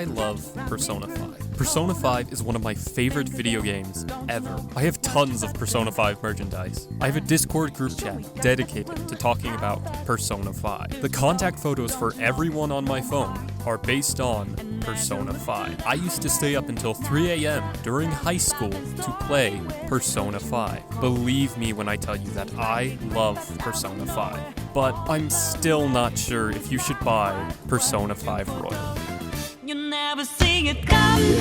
I love Persona 5. Persona 5 is one of my favorite video games ever. I have tons of Persona 5 merchandise. I have a Discord group chat dedicated to talking about Persona 5. The contact photos for everyone on my phone are based on Persona 5. I used to stay up until 3 a.m. during high school to play Persona 5. Believe me when I tell you that I love Persona 5. But I'm still not sure if you should buy Persona 5 Royal. You never see it coming. You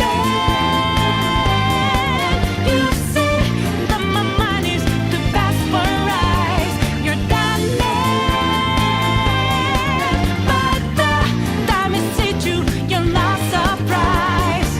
see that my mind is the best for rise. You're done but the time is hit you. You're not surprised.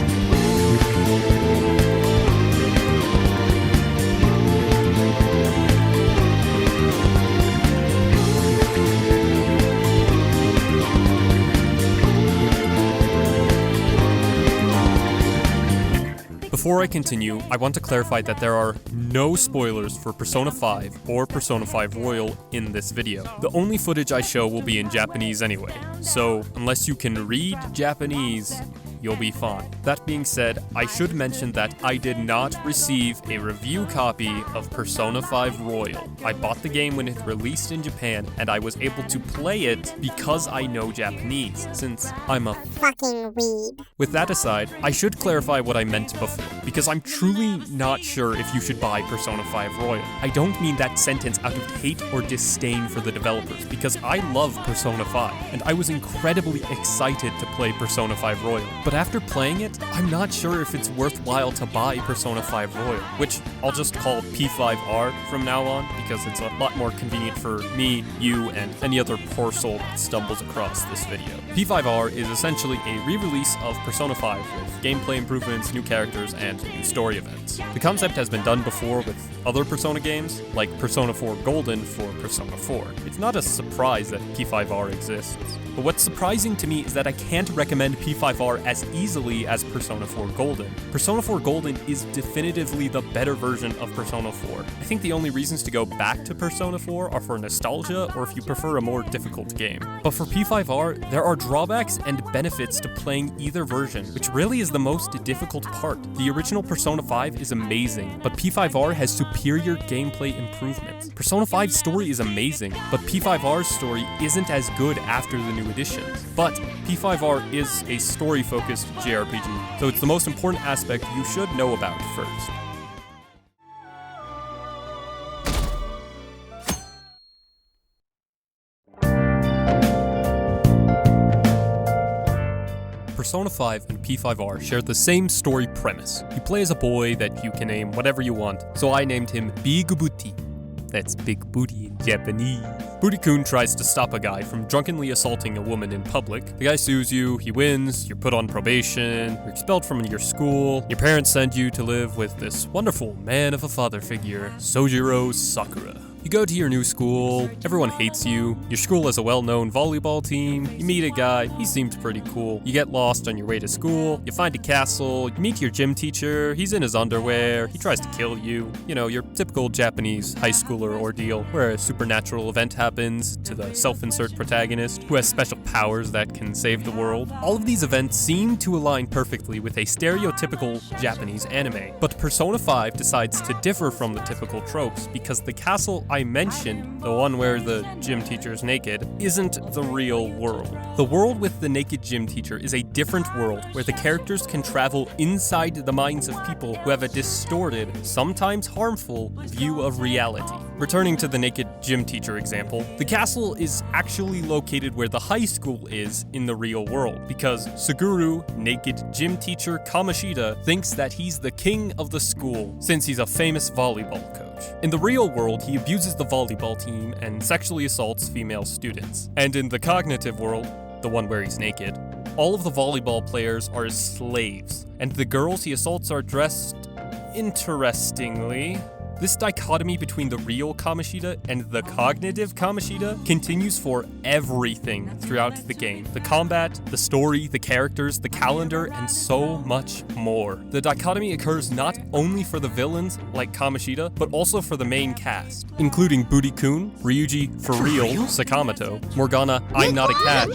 Before I continue, I want to clarify that there are no spoilers for Persona 5 or Persona 5 Royal in this video. The only footage I show will be in Japanese anyway, so unless you can read Japanese, you'll be fine. That being said, I should mention that I did not receive a review copy of Persona 5 Royal. I bought the game when it released in Japan, and I was able to play it because I know Japanese, since I'm a fucking weeb. With that aside, I should clarify what I meant before, because I'm truly not sure if you should buy Persona 5 Royal. I don't mean that sentence out of hate or disdain for the developers, because I love Persona 5, and I was incredibly excited to play Persona 5 Royal. But after playing it, I'm not sure if it's worthwhile to buy Persona 5 Royal, which I'll just call P5R from now on, because it's a lot more convenient for me, you, and any other poor soul that stumbles across this video. P5R is essentially a re-release of Persona 5 with gameplay improvements, new characters, and new story events. The concept has been done before with other Persona games, like Persona 4 Golden for Persona 4. It's not a surprise that P5R exists. But what's surprising to me is that I can't recommend P5R as easily as Persona 4 Golden. Persona 4 Golden is definitively the better version of Persona 4. I think the only reasons to go back to Persona 4 are for nostalgia or if you prefer a more difficult game. But for P5R, there are drawbacks and benefits to playing either version, which really is the most difficult part. The original Persona 5 is amazing, but P5R has superior gameplay improvements. Persona 5's story is amazing, but P5R's story isn't as good after the new additions. But P5R is a story-focused JRPG, so it's the most important aspect you should know about first. Persona 5 and P5R share the same story premise. You play as a boy that you can name whatever you want, so I named him Big Booty. That's big booty in Japanese. Booty-kun tries to stop a guy from drunkenly assaulting a woman in public. The guy sues you, he wins, you're put on probation, you're expelled from your school, your parents send you to live with this wonderful man of a father figure, Sojiro Sakura. You go to your new school, everyone hates you, your school has a well-known volleyball team, you meet a guy, he seemed pretty cool, you get lost on your way to school, you find a castle, you meet your gym teacher, he's in his underwear, he tries to kill you. You know, your typical Japanese high schooler ordeal, where a supernatural event happens to the self-insert protagonist, who has special powers that can save the world. All of these events seem to align perfectly with a stereotypical Japanese anime, but Persona 5 decides to differ from the typical tropes because the castle I mentioned, the one where the gym teacher is naked, isn't the real world. The world with the naked gym teacher is a different world where the characters can travel inside the minds of people who have a distorted, sometimes harmful, view of reality. Returning to the naked gym teacher example, the castle is actually located where the high school is in the real world, because Suguru, naked gym teacher Kamoshida, thinks that he's the king of the school, since he's a famous volleyball coach. In the real world, he abuses the volleyball team and sexually assaults female students. And in the cognitive world, the one where he's naked, all of the volleyball players are his slaves, and the girls he assaults are dressed interestingly. This dichotomy between the real Kamoshida and the cognitive Kamoshida continues for everything throughout the game. The combat, the story, the characters, the calendar, and so much more. The dichotomy occurs not only for the villains, like Kamoshida, but also for the main cast, including Booty-kun, Ryuji, For Real, Sakamoto, Morgana, I'm Not a Cat,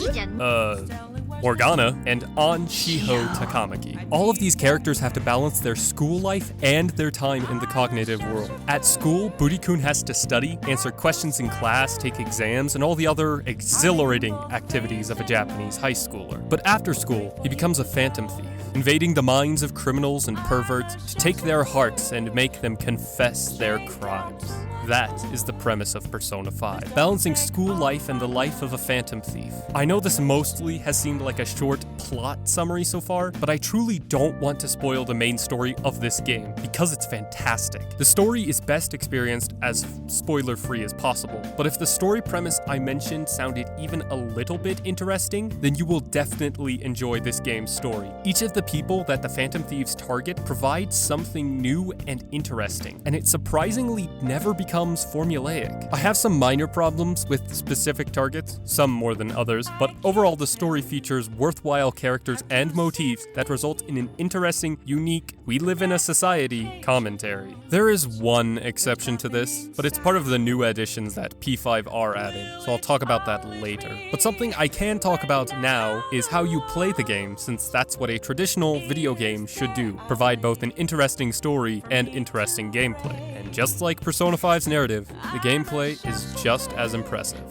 Morgana, and An Shiho Takamaki. All of these characters have to balance their school life and their time in the cognitive world. At school, Burikun has to study, answer questions in class, take exams, and all the other exhilarating activities of a Japanese high schooler. But after school, he becomes a phantom thief, invading the minds of criminals and perverts to take their hearts and make them confess their crimes. That is the premise of Persona 5, balancing school life and the life of a phantom thief. I know this mostly has seemed like a short plot summary so far, but I truly don't want to spoil the main story of this game because it's fantastic. The story is best experienced as spoiler-free as possible, but if the story premise I mentioned sounded even a little bit interesting, then you will definitely enjoy this game's story. Each of the people that the Phantom Thieves target provides something new and interesting, and it surprisingly never becomes formulaic. I have some minor problems with specific targets, some more than others, but overall the story features worthwhile characters and motifs that result in an interesting, unique, we live in a society commentary. There is one exception to this, but it's part of the new additions that P5R added, so I'll talk about that later. But something I can talk about now is how you play the game, since that's what a traditional video game should do, provide both an interesting story and interesting gameplay. And just like Persona 5's narrative, the gameplay is just as impressive.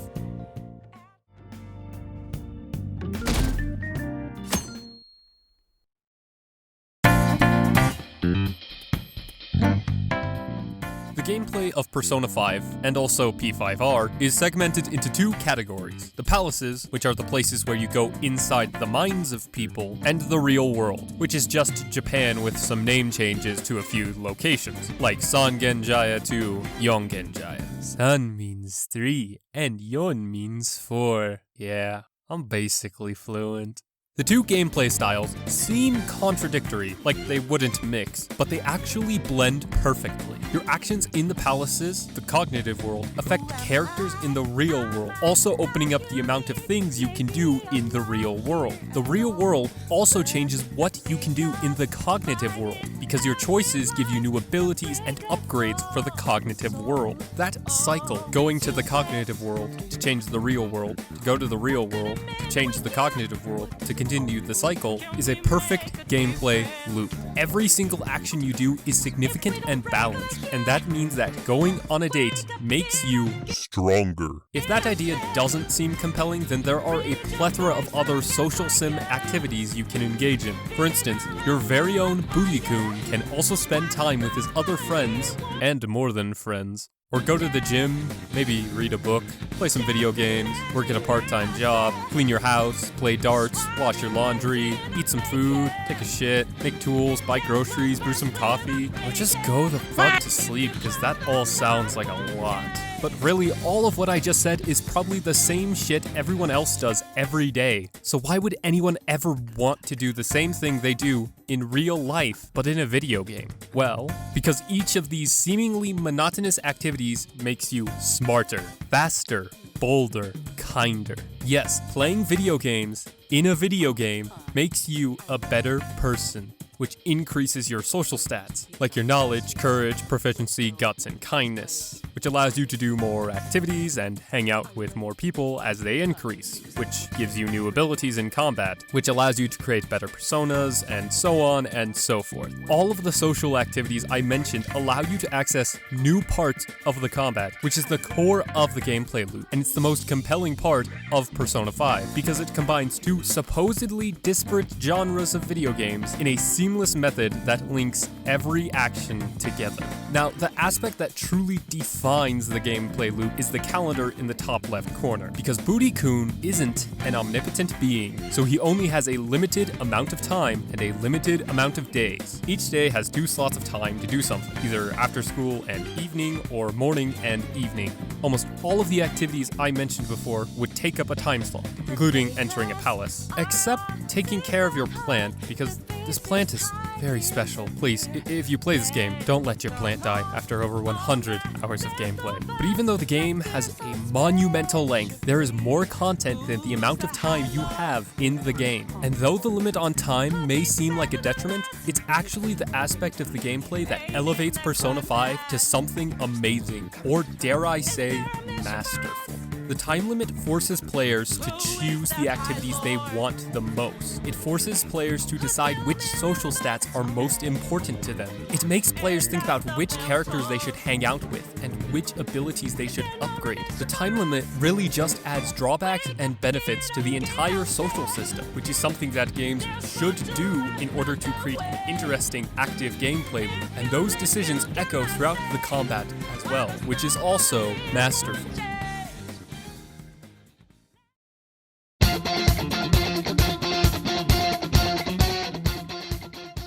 The gameplay of Persona 5, and also P5R, is segmented into two categories. The palaces, which are the places where you go inside the minds of people, and the real world, which is just Japan with some name changes to a few locations, like Sangenjaya to Yongenjaya. San means 3, and Yon means 4. Yeah, I'm basically fluent. The two gameplay styles seem contradictory, like they wouldn't mix, but they actually blend perfectly. Your actions in the palaces, the cognitive world, affect characters in the real world, also opening up the amount of things you can do in the real world. The real world also changes what you can do in the cognitive world, because your choices give you new abilities and upgrades for the cognitive world. That cycle, going to the cognitive world to change the real world, to go to the real world to change the cognitive world, to continue the cycle, is a perfect gameplay loop. Every single action you do is significant and balanced, and that means that going on a date makes you stronger. If that idea doesn't seem compelling, then there are a plethora of other social sim activities you can engage in. For instance, your very own Burikun can also spend time with his other friends, and more than friends. Or go to the gym, maybe read a book, play some video games, work at a part-time job, clean your house, play darts, wash your laundry, eat some food, take a shit, make tools, buy groceries, brew some coffee, or just go the fuck to sleep, because that all sounds like a lot. But really, all of what I just said is probably the same shit everyone else does every day. So why would anyone ever want to do the same thing they do in real life, but in a video game? Well, because each of these seemingly monotonous activities makes you smarter, faster, bolder, kinder. Yes, playing video games in a video game makes you a better person, which increases your social stats, like your knowledge, courage, proficiency, guts, and kindness, which allows you to do more activities and hang out with more people as they increase, which gives you new abilities in combat, which allows you to create better personas, and so on and so forth. All of the social activities I mentioned allow you to access new parts of the combat, which is the core of the gameplay loop, and it's the most compelling part of Persona 5, because it combines two supposedly disparate genres of video games in a seamless method that links every action together. Now, the aspect that truly defines the gameplay loop is the calendar in the top left corner, because Burikun isn't an omnipotent being, so he only has a limited amount of time and a limited amount of days. Each day has 2 slots of time to do something, either after school and evening or morning and evening. Almost all of the activities I mentioned before would take up a time slot, including entering a palace, except taking care of your plant, because this plant is very special. Please, if you play this game, don't let your plant die after over 100 hours of gameplay. But even though the game has a monumental length, there is more content than the amount of time you have in the game. And though the limit on time may seem like a detriment, it's actually the aspect of the gameplay that elevates Persona 5 to something amazing, or dare I say, masterful. The time limit forces players to choose the activities they want the most. It forces players to decide which social stats are most important to them. It makes players think about which characters they should hang out with and which abilities they should upgrade. The time limit really just adds drawbacks and benefits to the entire social system, which is something that games should do in order to create an interesting, active gameplay loop. And those decisions echo throughout the combat as well, which is also masterful.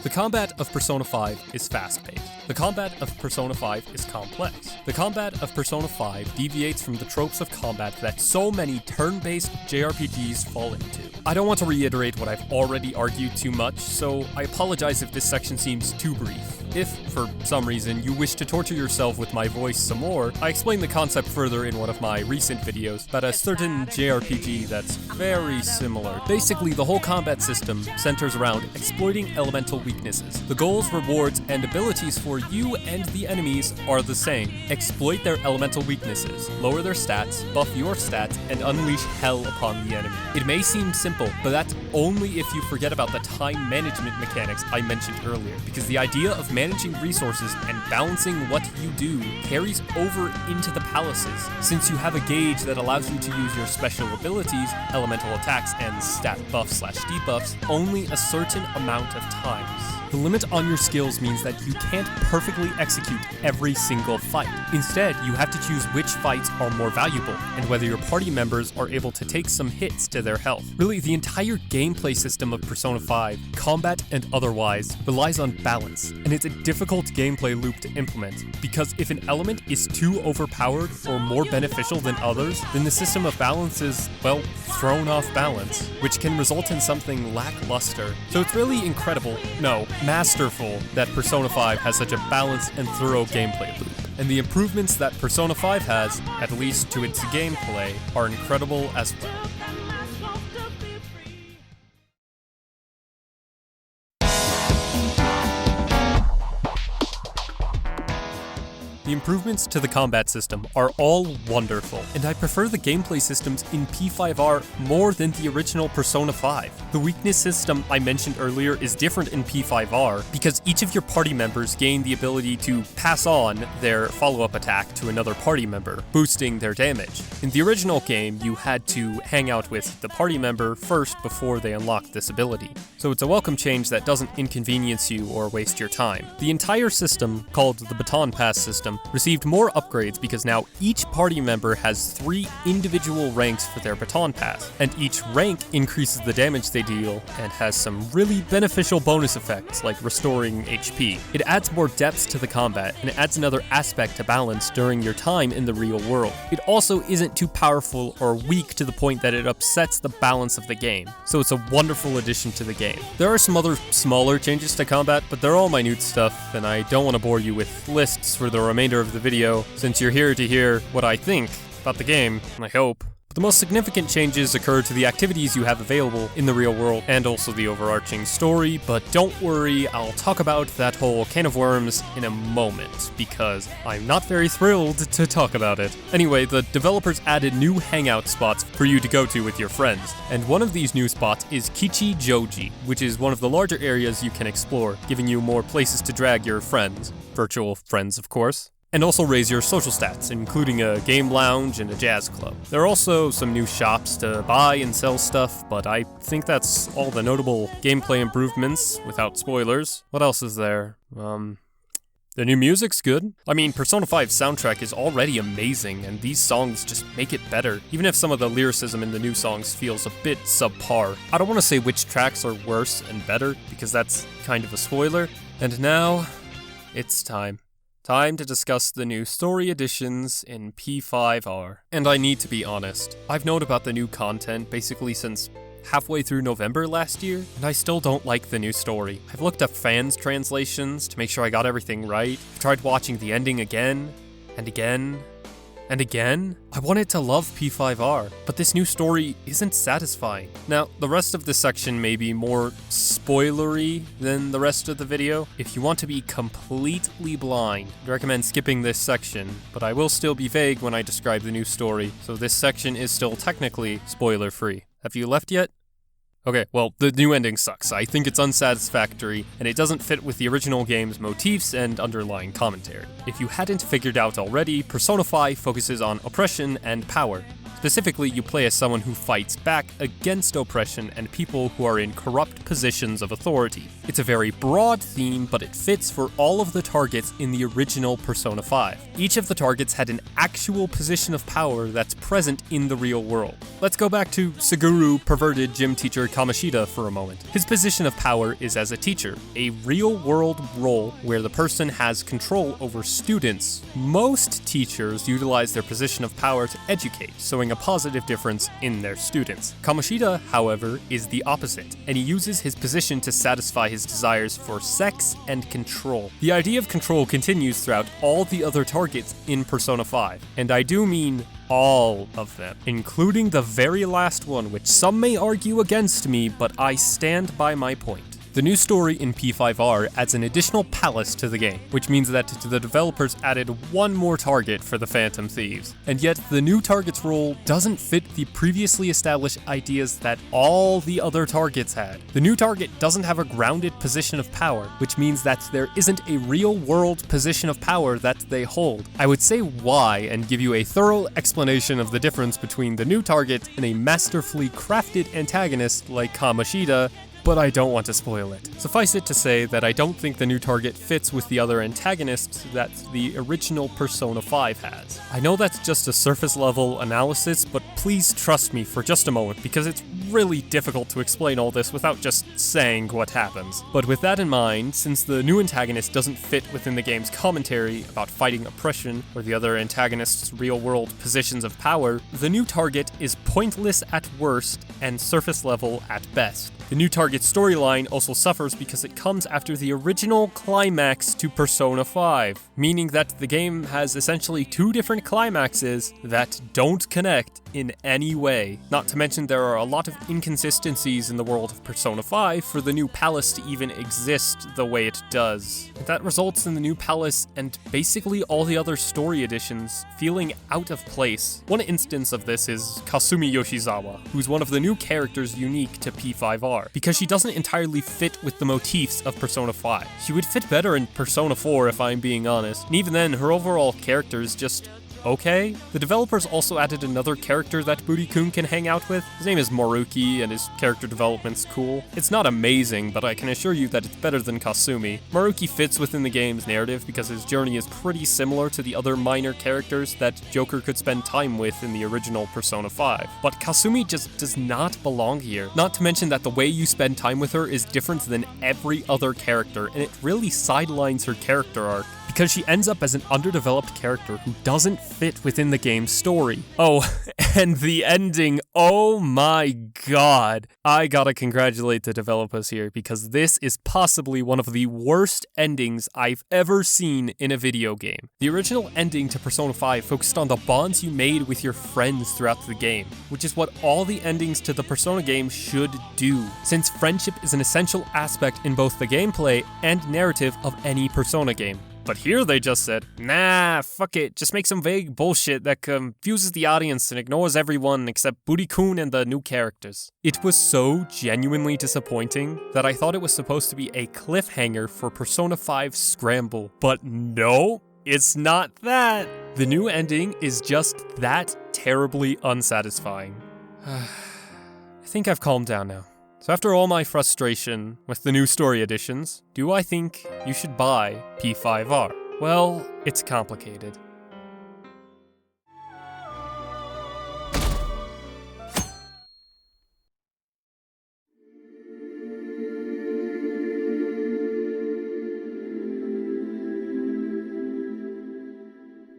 The combat of Persona 5 is fast-paced. The combat of Persona 5 is complex. The combat of Persona 5 deviates from the tropes of combat that so many turn-based JRPGs fall into. I don't want to reiterate what I've already argued too much, so I apologize if this section seems too brief. If, for some reason, you wish to torture yourself with my voice some more, I explain the concept further in one of my recent videos about a certain JRPG that's very similar. Basically, the whole combat system centers around exploiting elemental weaknesses. The goals, rewards, and abilities for you and the enemies are the same. Exploit their elemental weaknesses, lower their stats, buff your stats, and unleash hell upon the enemy. It may seem simple, but that's only if you forget about the time management mechanics I mentioned earlier, because the idea of managing resources and balancing what you do carries over into the palaces, since you have a gauge that allows you to use your special abilities, elemental attacks, and stat buffs/debuffs only a certain amount of times. The limit on your skills means that you can't perfectly execute every single fight. Instead, you have to choose which fights are more valuable, and whether your party members are able to take some hits to their health. Really, the entire gameplay system of Persona 5, combat and otherwise, relies on balance, and it's a difficult gameplay loop to implement, because if an element is too overpowered or more beneficial than others, then the system of balance is, well, thrown off balance, which can result in something lackluster. So it's really incredible, no, masterful, that Persona 5 has such a balanced and thorough gameplay loop. And the improvements that Persona 5 has, at least to its gameplay, are incredible as well. The improvements to the combat system are all wonderful, and I prefer the gameplay systems in P5R more than the original Persona 5. The weakness system I mentioned earlier is different in P5R because each of your party members gain the ability to pass on their follow-up attack to another party member, boosting their damage. In the original game, you had to hang out with the party member first before they unlocked this ability, so it's a welcome change that doesn't inconvenience you or waste your time. The entire system, called the Baton Pass system, received more upgrades because now each party member has 3 individual ranks for their baton pass, and each rank increases the damage they deal and has some really beneficial bonus effects like restoring HP. It adds more depth to the combat and it adds another aspect to balance during your time in the real world. It also isn't too powerful or weak to the point that it upsets the balance of the game, so it's a wonderful addition to the game. There are some other smaller changes to combat, but they're all minute stuff and I don't want to bore you with lists for the remainder of the video, since you're here to hear what I think about the game, I hope. But the most significant changes occur to the activities you have available in the real world, and also the overarching story, but don't worry, I'll talk about that whole can of worms in a moment, because I'm not very thrilled to talk about it. Anyway, the developers added new hangout spots for you to go to with your friends, and one of these new spots is Kichi Joji, which is one of the larger areas you can explore, giving you more places to drag your friends. Virtual friends, of course. And also raise your social stats, including a game lounge and a jazz club. There are also some new shops to buy and sell stuff, but I think that's all the notable gameplay improvements, without spoilers. What else is there? The new music's good. I mean, Persona 5's soundtrack is already amazing, and these songs just make it better, even if some of the lyricism in the new songs feels a bit subpar. I don't want to say which tracks are worse and better, because that's kind of a spoiler. And now, it's time. Time to discuss the new story additions in P5R. And I need to be honest, I've known about the new content basically since halfway through November last year, and I still don't like the new story. I've looked up fans' translations to make sure I got everything right. I've tried watching the ending again, and again, and again. I wanted to love P5R, but this new story isn't satisfying. Now, the rest of this section may be more spoilery than the rest of the video. If you want to be completely blind, I'd recommend skipping this section, but I will still be vague when I describe the new story, so this section is still technically spoiler-free. Have you left yet? Okay, well, the new ending sucks. I think it's unsatisfactory, and it doesn't fit with the original game's motifs and underlying commentary. If you hadn't figured out already, Persona 5 focuses on oppression and power. Specifically, you play as someone who fights back against oppression and people who are in corrupt positions of authority. It's a very broad theme, but it fits for all of the targets in the original Persona 5. Each of the targets had an actual position of power that's present in the real world. Let's go back to Suguru perverted gym teacher Kamoshida for a moment. His position of power is as a teacher, a real-world role where the person has control over students. Most teachers utilize their position of power to educate, showing a positive difference in their students. Kamoshida, however, is the opposite, and he uses his position to satisfy his desires for sex and control. The idea of control continues throughout all the other targets in Persona 5, and I do mean all of them, including the very last one, which some may argue against me, but I stand by my point. The new story in P5R adds an additional palace to the game, which means that the developers added one more target for the Phantom Thieves. And yet, the new target's role doesn't fit the previously established ideas that all the other targets had. The new target doesn't have a grounded position of power, which means that there isn't a real-world position of power that they hold. I would say why and give you a thorough explanation of the difference between the new target and a masterfully crafted antagonist like Kamoshida, but I don't want to spoil it. Suffice it to say that I don't think the new target fits with the other antagonists that the original Persona 5 has. I know that's just a surface level analysis, but please trust me for just a moment because it's really difficult to explain all this without just saying what happens. But with that in mind, since the new antagonist doesn't fit within the game's commentary about fighting oppression or the other antagonists' real-world positions of power, the new target is pointless at worst and surface level at best. The new target's storyline also suffers because it comes after the original climax to Persona 5, meaning that the game has essentially two different climaxes that don't connect in any way. Not to mention there are a lot of inconsistencies in the world of Persona 5 for the new palace to even exist the way it does. That results in the new palace and basically all the other story additions feeling out of place. One instance of this is Kasumi Yoshizawa, who's one of the new characters unique to P5R, because she doesn't entirely fit with the motifs of Persona 5. She would fit better in Persona 4 if I'm being honest, and even then her overall character is just okay. The developers also added another character that Buri-kun can hang out with. His name is Maruki, and his character development's cool. It's not amazing, but I can assure you that it's better than Kasumi. Maruki fits within the game's narrative because his journey is pretty similar to the other minor characters that Joker could spend time with in the original Persona 5. But Kasumi just does not belong here. Not to mention that the way you spend time with her is different than every other character, and it really sidelines her character arc, because she ends up as an underdeveloped character who doesn't fit within the game's story. Oh, and the ending, oh my god. I gotta congratulate the developers here, because this is possibly one of the worst endings I've ever seen in a video game. The original ending to Persona 5 focused on the bonds you made with your friends throughout the game, which is what all the endings to the Persona game should do, since friendship is an essential aspect in both the gameplay and narrative of any Persona game. But here they just said, nah, fuck it, just make some vague bullshit that confuses the audience and ignores everyone except Buri-kun and the new characters. It was so genuinely disappointing that I thought it was supposed to be a cliffhanger for Persona 5 Scramble. But no, it's not that. The new ending is just that terribly unsatisfying. I think I've calmed down now. So after all my frustration with the new story additions, do I think you should buy P5R? Well, it's complicated.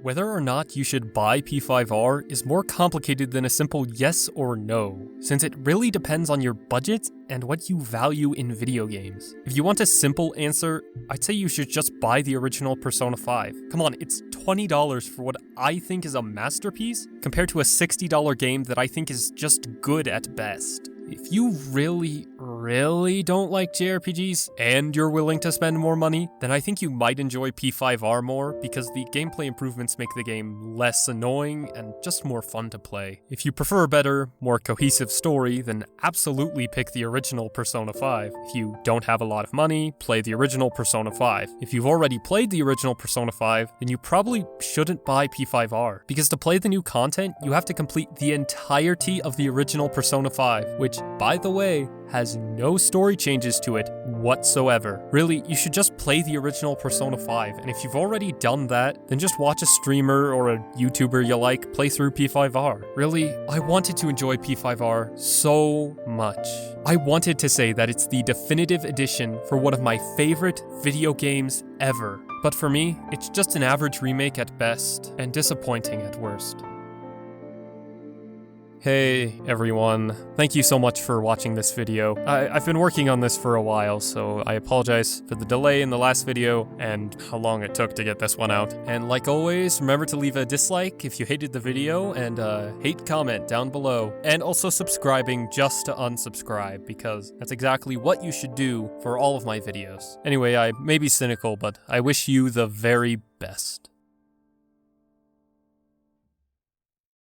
Whether or not you should buy P5R is more complicated than a simple yes or no, since it really depends on your budget and what you value in video games. If you want a simple answer, I'd say you should just buy the original Persona 5. Come on, it's $20 for what I think is a masterpiece, compared to a $60 game that I think is just good at best. If you really, really don't like JRPGs and you're willing to spend more money, then I think you might enjoy P5R more because the gameplay improvements make the game less annoying and just more fun to play. If you prefer a better, more cohesive story, then absolutely pick the original Persona 5. If you don't have a lot of money, play the original Persona 5. If you've already played the original Persona 5, then you probably shouldn't buy P5R, because to play the new content, you have to complete the entirety of the original Persona 5, which, by the way, has no story changes to it whatsoever. Really, you should just play the original Persona 5, and if you've already done that, then just watch a streamer or a YouTuber you like play through P5R. Really, I wanted to enjoy P5R so much. I wanted to say that it's the definitive edition for one of my favorite video games ever. But for me, it's just an average remake at best, and disappointing at worst. Hey everyone, thank you so much for watching this video. I've been working on this for a while, so I apologize for the delay in the last video and how long it took to get this one out. And like always, remember to leave a dislike if you hated the video and a hate comment down below. And also subscribing just to unsubscribe, because that's exactly what you should do for all of my videos. Anyway, I may be cynical, but I wish you the very best.